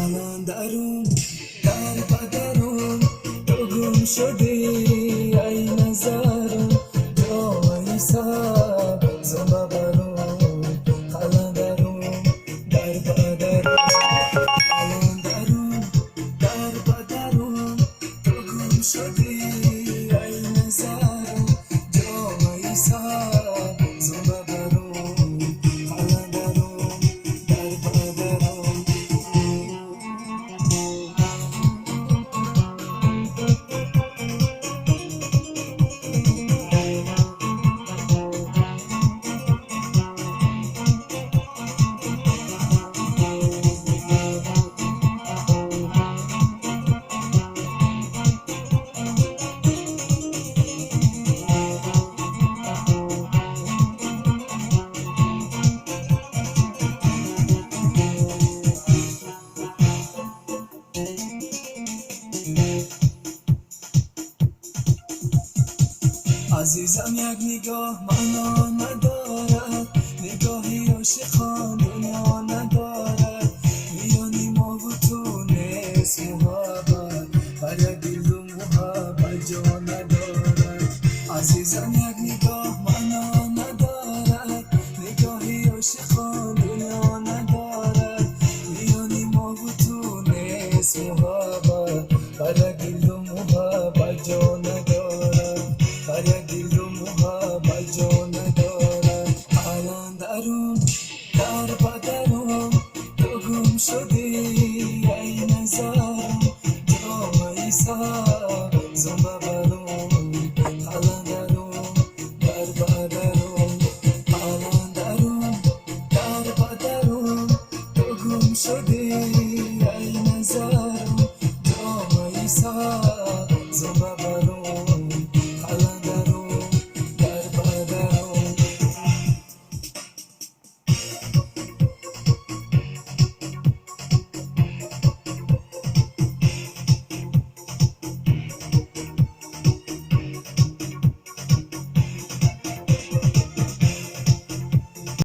الان در بدرون تو گم شدی ای نظرم جای سبز مبرون الان در بدرون الان در بدرون تو گم شدی ای نظرم جای سبز مبرون الان در بدرون عزیزم یک نگاه معنا ندارد، نگاهی عاشقان دنیا ندارد، میانی ما و تو نیست محبت، بر یک دل و محبت جا ندارد. عزیزم یک نگاه معنا ندارد، نگاهی عاشقان دنیا ندارد، میانی ما و تو نیست محبت، بر یک دل و محبت جا ندارد. بر یک دل و محبت جا ندارد. الان در بدرم تو گم شدی